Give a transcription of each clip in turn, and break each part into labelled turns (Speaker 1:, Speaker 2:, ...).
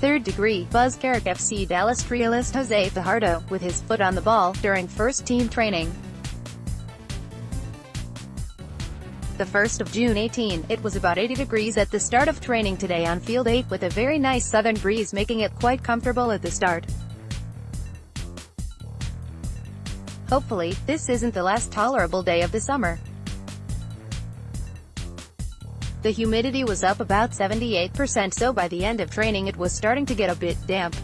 Speaker 1: Third degree buzz Carrick FC Dallas trialist Jose Fajardo, with his foot on the ball, during first-team training. The 1st of June 18, it was about 80 degrees at the start of training today on Field 8, with a very nice southern breeze making it quite comfortable at the start. Hopefully, this isn't the last tolerable day of the summer. The humidity was up about 78%, so by the end of training it was starting to get a bit damp.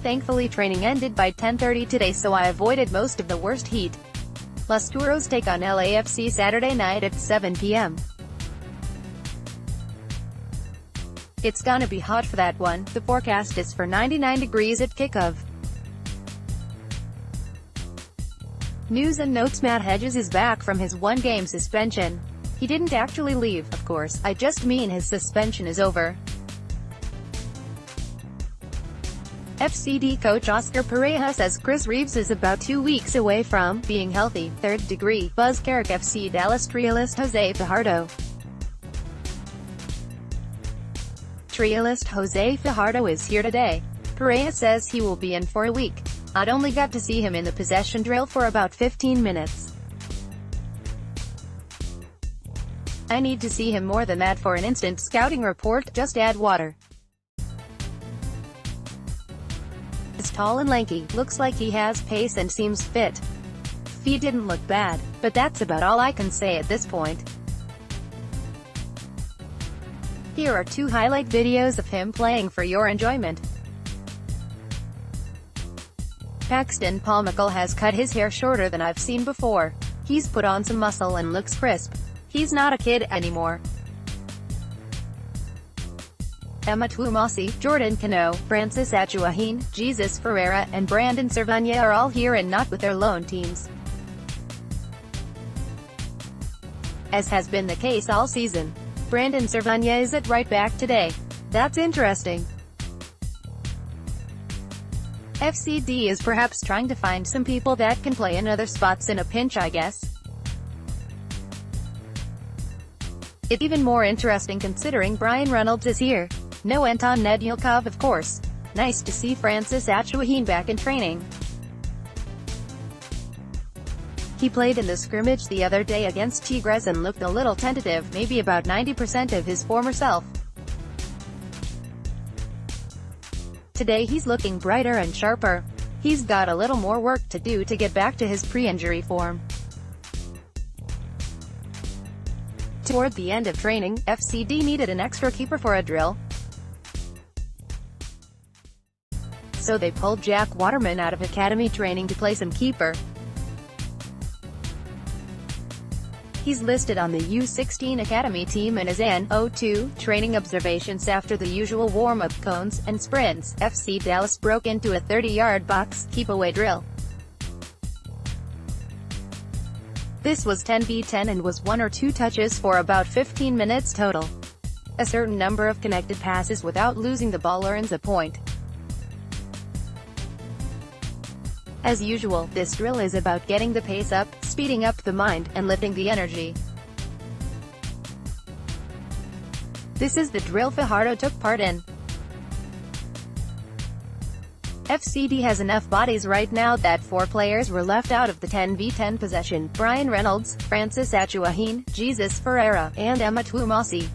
Speaker 1: Thankfully training ended by 10:30 today, so I avoided most of the worst heat. Los Toros take on LAFC Saturday night at 7 p.m. It's gonna be hot for that one. The forecast is for 99 degrees at kickoff. News and notes: Matt Hedges is back from his one-game suspension. He didn't actually leave, of course, I just mean his suspension is over. FCD coach Oscar Pareja says Chris Reeves is about 2 weeks away from being healthy. Third degree buzz Carrick FC Dallas trialist Jose Fajardo. Trialist Jose Fajardo is here today. Pareja says he will be in for a week. I'd only got to see him in the possession drill for about 15 minutes. I need to see him more than that for an instant scouting report. Just add water. He's tall and lanky, looks like he has pace and seems fit. Feet didn't look bad, but that's about all I can say at this point. Here are 2 highlight videos of him playing for your enjoyment. Paxton Palmical has cut his hair shorter than I've seen before. He's put on some muscle and looks crisp. He's not a kid anymore. Emma Tuamasi, Jordan Cano, Francis Achuahin, Jesus Ferreira, and Brandon Servania are all here and not with their loan teams. As has been the case all season, Brandon Servania is at right back today. That's interesting. FCD is perhaps trying to find some people that can play in other spots in a pinch, I guess. It's even more interesting considering Brian Reynolds is here. No Anton Nedeljkov, of course. Nice to see Francis Achuahin back in training. He played in the scrimmage the other day against Tigres and looked a little tentative, maybe about 90% of his former self. Today he's looking brighter and sharper. He's got a little more work to do to get back to his pre-injury form. Toward the end of training, FCD needed an extra keeper for a drill. So they pulled Jack Waterman out of academy training to play some keeper. He's listed on the U16 Academy team and is in O2 training observations after the usual warm-up cones and sprints. FC Dallas broke into a 30-yard box keep-away drill. This was 10v10 and was 1 or 2 touches for about 15 minutes total. A certain number of connected passes without losing the ball earns a point. As usual, this drill is about getting the pace up, speeding up the mind, and lifting the energy. This is the drill Fajardo took part in. FCD has enough bodies right now that 4 players were left out of the 10v10 possession: Brian Reynolds, Francis Achuahin, Jesus Ferreira, and Emma Tuamasi.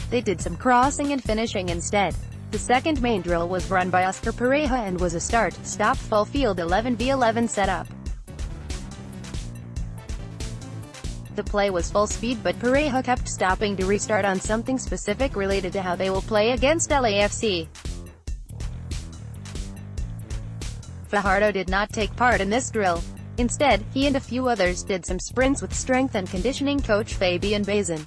Speaker 1: They did some crossing and finishing instead. The second main drill was run by Oscar Pareja and was a start-stop full field 11v11 setup. The play was full speed, but Pareja kept stopping to restart on something specific related to how they will play against LAFC. Fajardo did not take part in this drill. Instead, he and a few others did some sprints with strength and conditioning coach Fabian Bazin.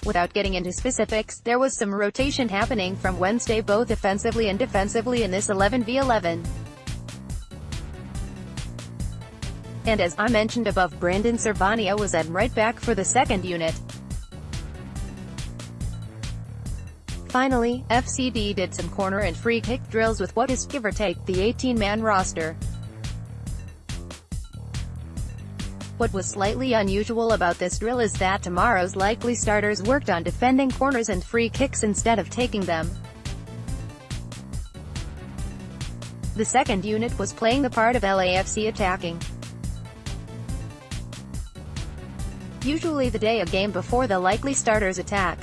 Speaker 1: Without getting into specifics, there was some rotation happening from Wednesday both offensively and defensively in this 11v11. And as I mentioned above, Brandon Servania was at right back for the second unit. Finally, FCD did some corner and free kick drills with what is, give or take, the 18-man roster. What was slightly unusual about this drill is that tomorrow's likely starters worked on defending corners and free kicks instead of taking them. The second unit was playing the part of LAFC attacking. Usually the day a game before the likely starters attack.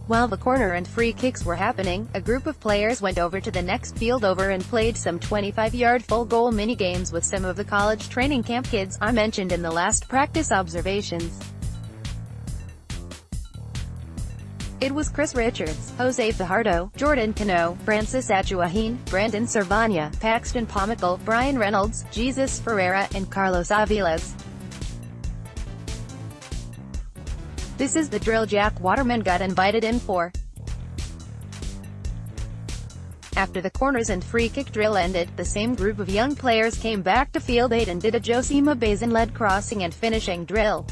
Speaker 1: While the corner and free kicks were happening, a group of players went over to the next field over and played some 25-yard full-goal mini-games with some of the college training camp kids I mentioned in the last practice observations. It was Chris Richards, Jose Fajardo, Jordan Cano, Francis Achuahin, Brandon Servania, Paxton Pomical, Brian Reynolds, Jesus Ferreira, and Carlos Aviles. This is the drill Jack Waterman got invited in for. After the corners and free kick drill ended, the same group of young players came back to Field 8 and did a Josima Bazin-led crossing and finishing drill.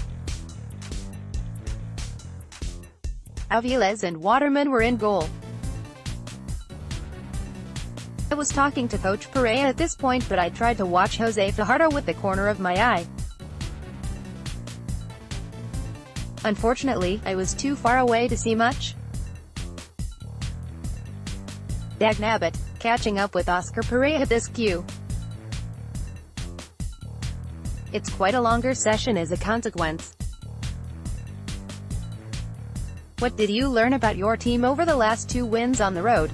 Speaker 1: Aviles and Waterman were in goal. I was talking to Coach Perea at this point, but I tried to watch Jose Fajardo with the corner of my eye. Unfortunately, I was too far away to see much. Dagnabbit, catching up with Oscar Perea at this cue. It's quite a longer session as a consequence. What did you learn about your team over the last 2 wins on the road?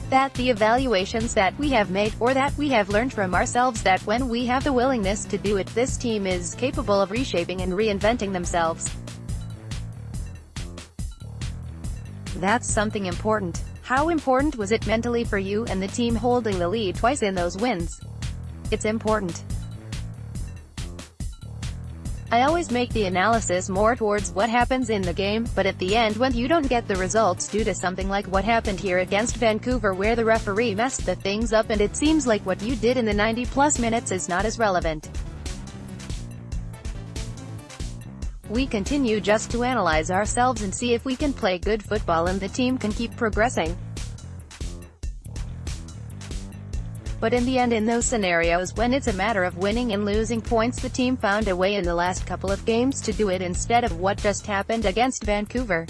Speaker 1: That the evaluations that we have made, or that we have learned from ourselves, that when we have the willingness to do it, this team is capable of reshaping and reinventing themselves. That's something important. How important was it mentally for you and the team holding the lead twice in those wins? It's important. I always make the analysis more towards what happens in the game, but at the end when you don't get the results due to something like what happened here against Vancouver where the referee messed the things up, and it seems like what you did in the 90-plus minutes is not as relevant. We continue just to analyze ourselves and see if we can play good football and the team can keep progressing. But in the end, in those scenarios when it's a matter of winning and losing points, the team found a way in the last couple of games to do it instead of what just happened against Vancouver.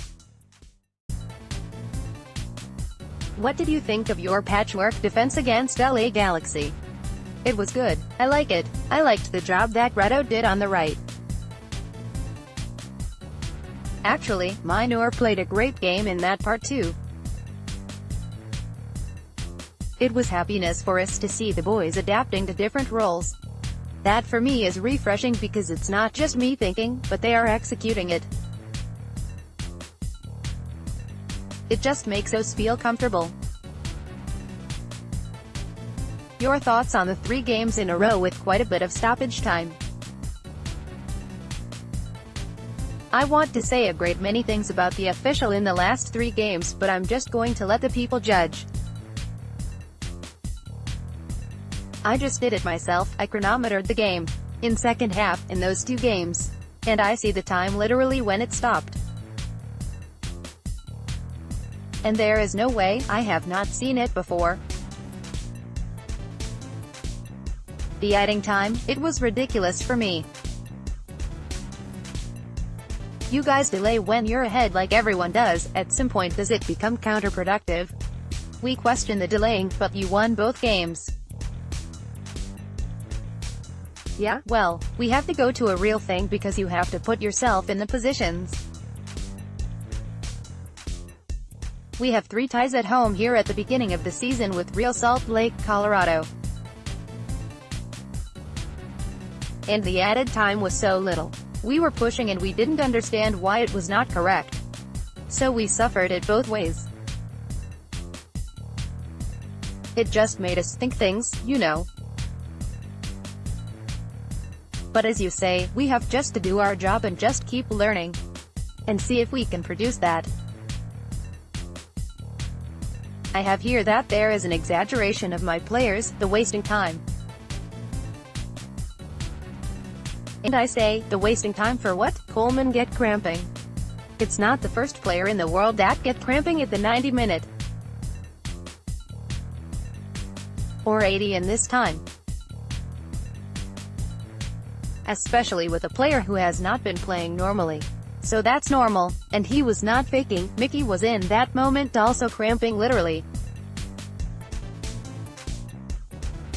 Speaker 1: What did you think of your patchwork defense against LA Galaxy? It was good. I like it. I liked the job that Reto did on the right. Actually, Minor played a great game in that part too. It was happiness for us to see the boys adapting to different roles. That for me is refreshing because it's not just me thinking, but they are executing it. It just makes us feel comfortable. Your thoughts on the 3 games in a row with quite a bit of stoppage time? I want to say a great many things about the official in the last 3 games, but I'm just going to let the people judge. I just did it myself. I chronometered the game in second half in those 2 games, and I see the time literally when it stopped. And there is no way I have not seen it before. The adding time, it was ridiculous for me. You guys delay when you're ahead like everyone does. At some point does it become counterproductive? We question the delaying, but you won both games. Yeah, well, we have to go to a real thing because you have to put yourself in the positions. We have 3 ties at home here at the beginning of the season with Real Salt Lake, Colorado. And the added time was so little. We were pushing and we didn't understand why it was not correct. So we suffered it both ways. It just made us think things, you know. But as you say, we have just to do our job and just keep learning. And see if we can produce that. I have here that there is an exaggeration of my players, the wasting time. And I say, the wasting time for what? Coleman get cramping. It's not the first player in the world that get cramping at the 90-minute. or 80 in this time. Especially with a player who has not been playing normally. So that's normal, and he was not faking. Mickey was in that moment also cramping literally.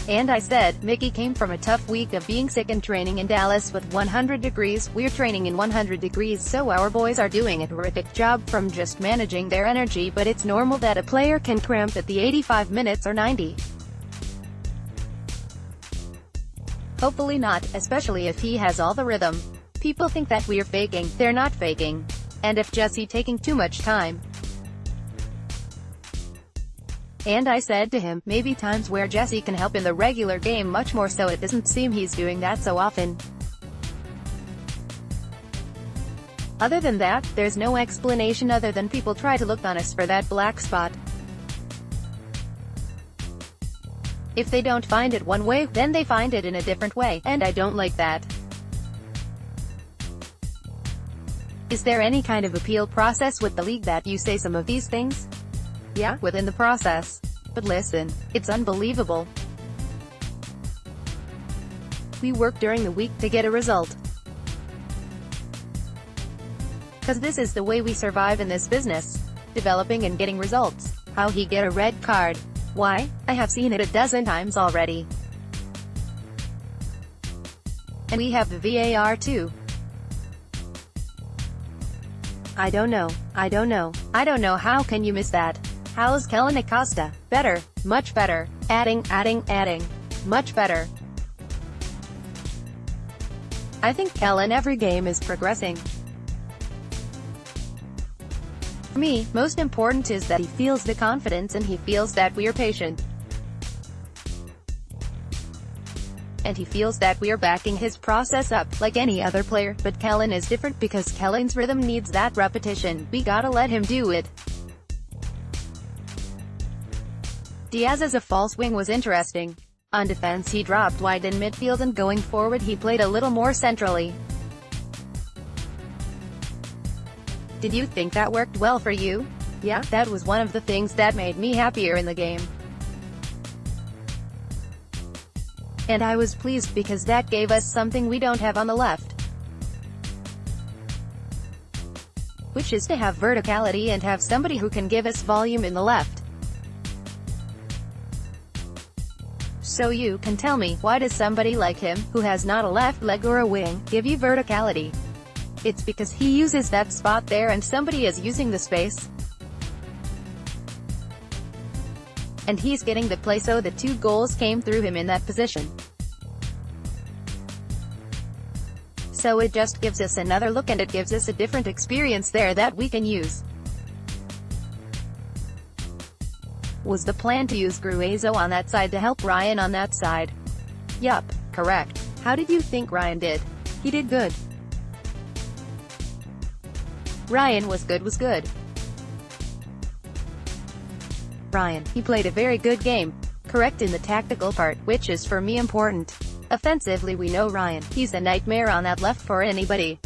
Speaker 1: And I said, Mickey came from a tough week of being sick and training in Dallas with 100 degrees. We're training in 100 degrees, so our boys are doing a terrific job from just managing their energy, but it's normal that a player can cramp at the 85 minutes or 90. Hopefully not, especially if he has all the rhythm. People think that we're faking. They're not faking. And if Jesse taking too much time. And I said to him, maybe times where Jesse can help in the regular game much more, so it doesn't seem he's doing that so often. Other than that, there's no explanation other than people try to look on us for that black spot. If they don't find it one way, then they find it in a different way, and I don't like that. Is there any kind of appeal process with the league that you say some of these things? Yeah, within the process. But listen, it's unbelievable. We work during the week to get a result. 'Cause this is the way we survive in this business. Developing and getting results. How he get a red card? Why? I have seen it a dozen times already. And we have the VAR too. I don't know. I don't know how can you miss that? How's Kellen Acosta? Better. Much better. Adding. Much better. I think Kellen every game is progressing. For me, most important is that he feels the confidence and he feels that we're patient. And he feels that we're backing his process up, like any other player, but Kellen is different because Kellen's rhythm needs that repetition. We gotta let him do it. Diaz's a false wing was interesting. On defense he dropped wide in midfield, and going forward he played a little more centrally. Did you think that worked well for you? Yeah, that was one of the things that made me happier in the game. And I was pleased because that gave us something we don't have on the left. Which is to have verticality and have somebody who can give us volume in the left. So you can tell me, why does somebody like him, who has not a left leg or a wing, give you verticality? It's because he uses that spot there and somebody is using the space. And he's getting the play, so the 2 goals came through him in that position. So it just gives us another look and it gives us a different experience there that we can use. Was the plan to use Gruezo on that side to help Ryan on that side? Yup, correct. How did you think Ryan did? He did good. Ryan was good. Ryan, he played a very good game. Correct in the tactical part, which is for me important. Offensively we know Ryan, he's a nightmare on that left for anybody.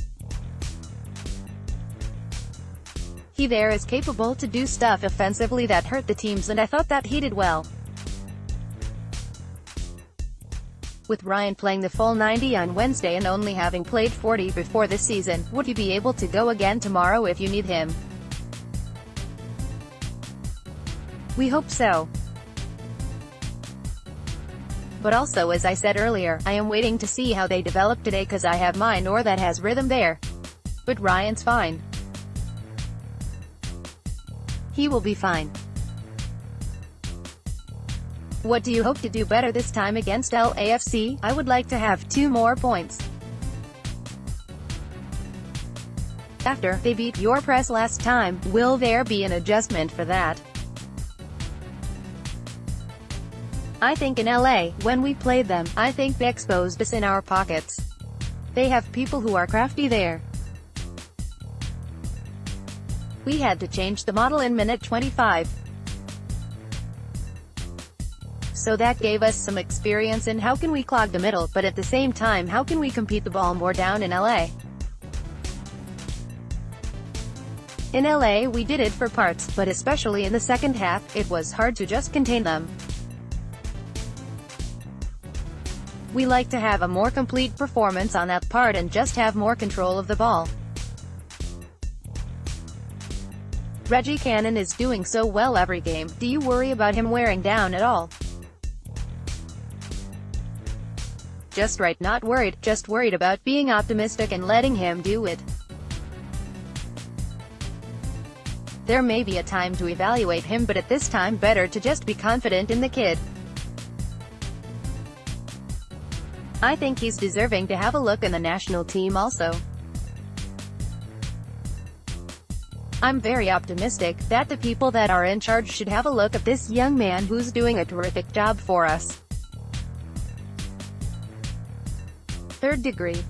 Speaker 1: He there is capable to do stuff offensively that hurt the teams, and I thought that he did well. With Ryan playing the full 90 on Wednesday and only having played 40 before this season, would he be able to go again tomorrow if you need him? We hope so. But also, as I said earlier, I am waiting to see how they develop today, cause I have mine or that has rhythm there. But Ryan's fine. He will be fine. What do you hope to do better this time against LAFC? I would like to have 2 more points. After they beat your press last time, will there be an adjustment for that? I think in LA, when we played them, I think they exposed us in our pockets. They have people who are crafty there. We had to change the model in minute 25. So that gave us some experience in how can we clog the middle, but at the same time how can we compete the ball more down in LA. In LA we did it for parts, but especially in the second half, it was hard to just contain them. We like to have a more complete performance on that part and just have more control of the ball. Reggie Cannon is doing so well every game. Do you worry about him wearing down at all? Just right, not worried, just worried about being optimistic and letting him do it. There may be a time to evaluate him, but at this time better to just be confident in the kid. I think he's deserving to have a look in the national team also. I'm very optimistic that the people that are in charge should have a look at this young man who's doing a terrific job for us. Third degree.